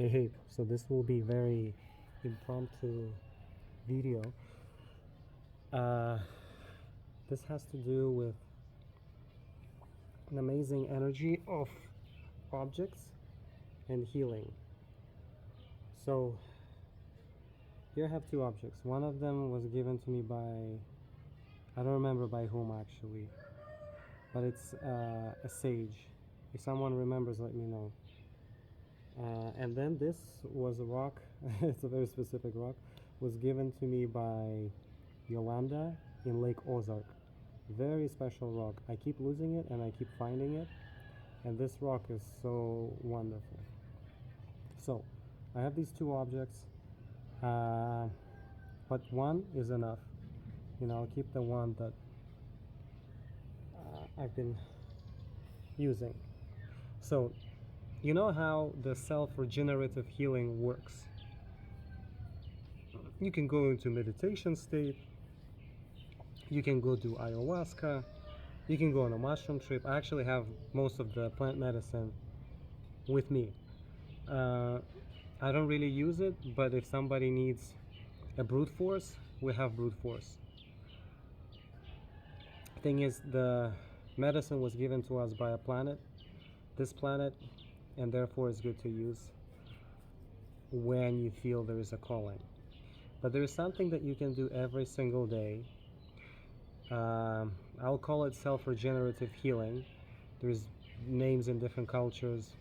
Hey, so this will be very impromptu video. Uh, this has to do with an amazing energy of objects and healing. So here I have two objects. One of them was given to me by, I don't remember by whom actually, but it's a sage. If someone remembers, let me know. And then this was a rock, it's a very specific rock, was given to me by Yolanda in Lake Ozark. Very special rock. I keep losing it and I keep finding it, and this rock is so wonderful. So I have these two objects, but one is enough. I'll keep the one that I've been using. So you know how the self-regenerative healing works. You can go into meditation state, you can go do ayahuasca, you can go on a mushroom trip. I actually have most of the plant medicine with me. I don't really use it, but if somebody needs a brute force, we have brute force. Thing is, the medicine was given to us by a planet, this planet, and therefore it's good to use when you feel there is a calling. But there is something that you can do every single day. I'll call it self-regenerative healing. There's names in different cultures.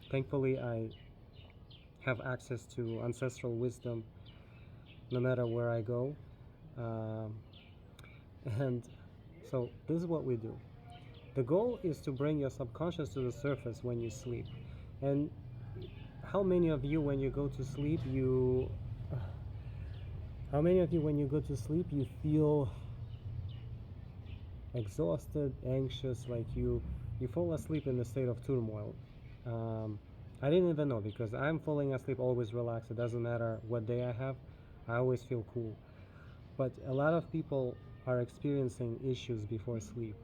Thankfully, I have access to ancestral wisdom no matter where I go. And so this is what we do. The goal is to bring your subconscious to the surface when you sleep. And how many of you, when you go to sleep, you feel exhausted, anxious, like you fall asleep in a state of turmoil? I didn't even know, because I'm falling asleep always relaxed. It doesn't matter what day I have, I always feel cool. But a lot of people are experiencing issues before sleep,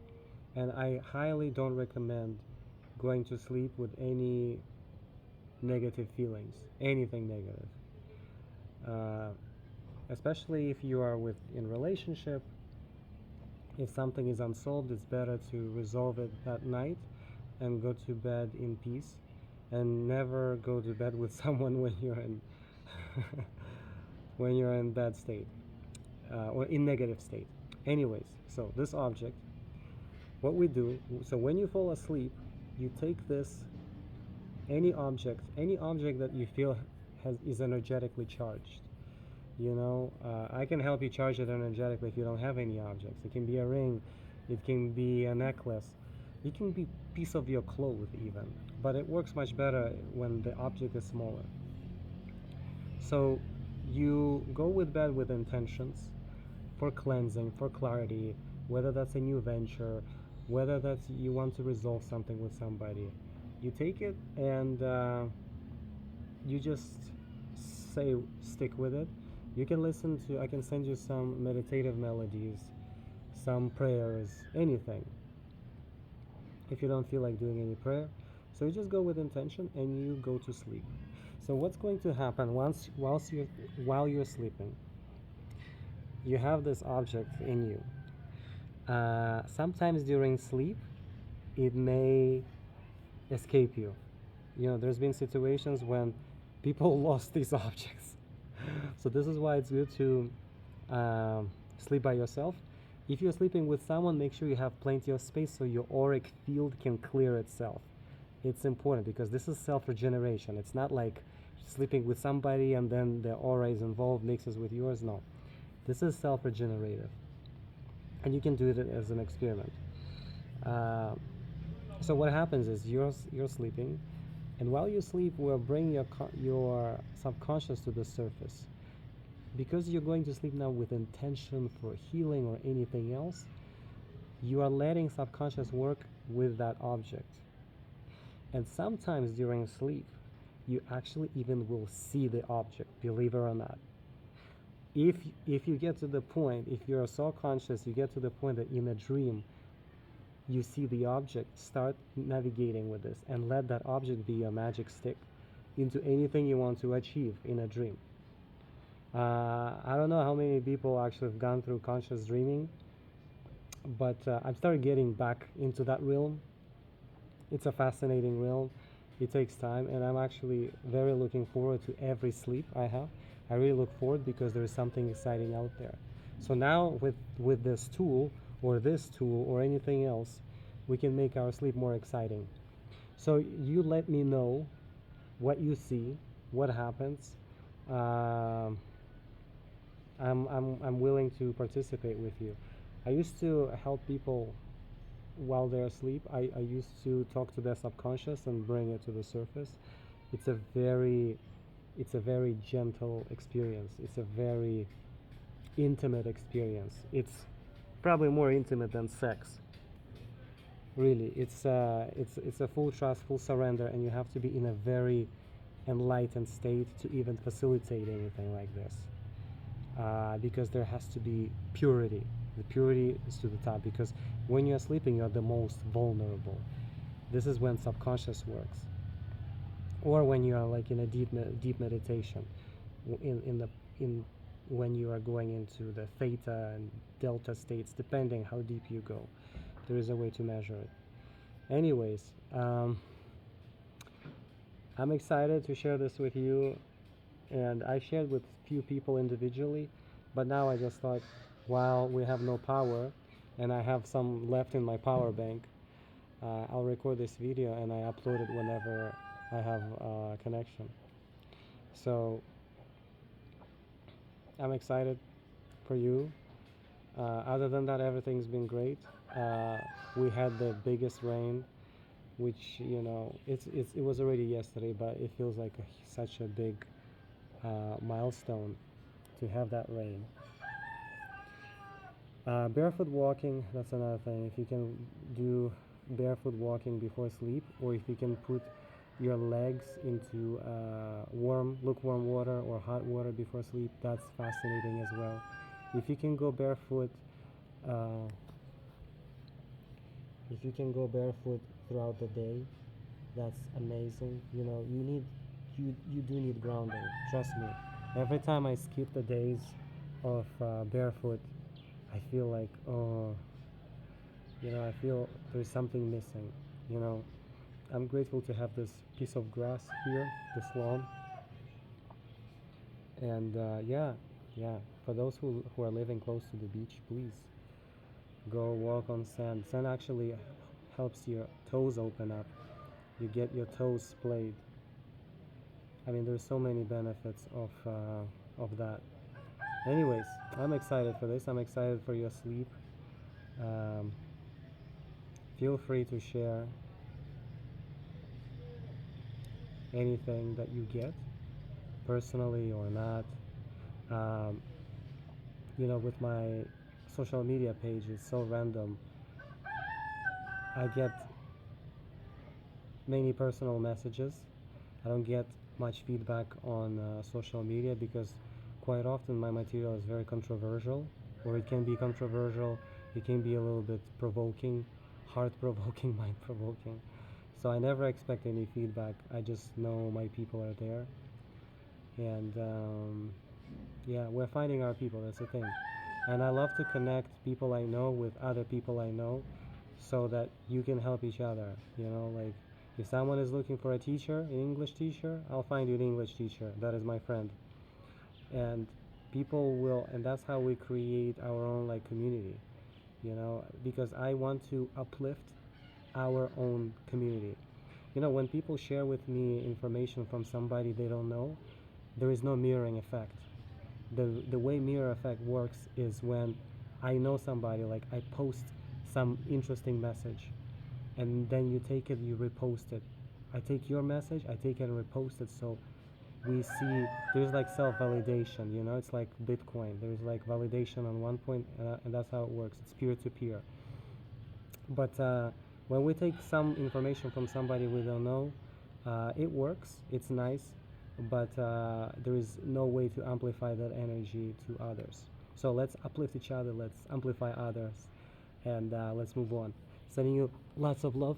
and I highly don't recommend going to sleep with any negative feelings, anything negative. Especially if you are in relationship. If something is unsolved, it's better to resolve it that night and go to bed in peace, and never go to bed with someone when you're in when you're in bad state, or in negative state. Anyways, so this object, what we do, so when you fall asleep, you take this, any object that you feel is energetically charged. I can help you charge it energetically if you don't have any objects. It can be a ring, it can be a necklace, it can be a piece of your clothes even, but it works much better when the object is smaller. So you go with bed with intentions for cleansing, for clarity, whether that's a new venture, whether that's you want to resolve something with somebody. You take it and you just stick with it. You can I can send you some meditative melodies, some prayers, anything, if you don't feel like doing any prayer. So you just go with intention and you go to sleep. So what's going to happen while you're sleeping? You have this object in you. Sometimes during sleep, it may escape you. There's been situations when people lost these objects. So this is why it's good to sleep by yourself. If you're sleeping with someone, make sure you have plenty of space so your auric field can clear itself. It's important because this is self-regeneration. It's not like sleeping with somebody and then the aura is involved, mixes with yours. No, this is self-regenerative, and you can do it as an experiment. So what happens is you're sleeping, and while you sleep, we'll bring your subconscious to the surface. Because you're going to sleep now with intention for healing or anything else, you are letting subconscious work with that object. And sometimes during sleep, you actually even will see the object, believe it or not. If you get to the point, if you're so conscious, you get to the point that in a dream, you see the object, start navigating with this and let that object be your magic stick. into anything you want to achieve in a dream. I don't know how many people actually have gone through conscious dreaming, but I've started getting back into that realm. It's a fascinating realm. It takes time, and I'm actually very looking forward to every sleep I have. I really look forward because there is something exciting out there. So now with this tool or anything else, we can make our sleep more exciting. So you let me know what you see, what happens. Um, I'm willing to participate with you. I used to help people while they're asleep. I used to talk to their subconscious and bring it to the surface. It's a very it's a very gentle experience. It's a very intimate experience. It's probably more intimate than sex. Really, it's a full trust, full surrender, and you have to be in a very enlightened state to even facilitate anything like this. Because there has to be purity. The purity is to the top because when you're sleeping, you're the most vulnerable. This is when subconscious works, or when you are like in a deep meditation, in the in when you are going into the theta and delta states, depending how deep you go. There is a way to measure it. Anyways, I'm excited to share this with you, and I shared with few people individually, but now I just thought, while we have no power, and I have some left in my power bank, I'll record this video and I upload it whenever I have a connection. So I'm excited for you. Other than that, everything's been great. Uh, we had the biggest rain, which it was already yesterday, but it feels like such a big milestone to have that rain. Barefoot walking, that's another thing. If you can do barefoot walking before sleep, or if you can put your legs into lukewarm water or hot water before sleep, that's fascinating as well. If you can go barefoot, uh, if you can go barefoot throughout the day, that's amazing. You do need grounding. Trust me. Every time I skip the days of barefoot, I feel like, oh, I feel there's something missing. You know, I'm grateful to have this piece of grass here, this lawn, and yeah. For those who are living close to the beach, please go walk on sand. Sand actually helps your toes open up. You get your toes splayed. I mean, there's so many benefits of that. Anyways, I'm excited for this. I'm excited for your sleep. Um, Feel free to share anything that you get, personally or not. Um, with my social media page, it's so random. I get many personal messages. I don't get much feedback on social media because quite often my material is very controversial, or it can be controversial, it can be a little bit provoking, heart provoking, mind provoking. So I never expect any feedback. I just know my people are there. And yeah, we're finding our people, that's the thing. And I love to connect people I know with other people I know so that you can help each other. Like if someone is looking for a teacher, an English teacher, I'll find you an English teacher. That is my friend. And and that's how we create our own like community, because I want to uplift our own community. When people share with me information from somebody they don't know, there is no mirroring effect. The way mirror effect works is when I know somebody, like I post some interesting message, and then you take it, you repost it. I take your message, I take it and repost it, so we see there's like self-validation. It's like Bitcoin. There's like validation on one point, and that's how it works. It's peer-to-peer. But when we take some information from somebody we don't know, it works, it's nice, but there is no way to amplify that energy to others. So let's uplift each other, let's amplify others, and let's move on. Sending you lots of love.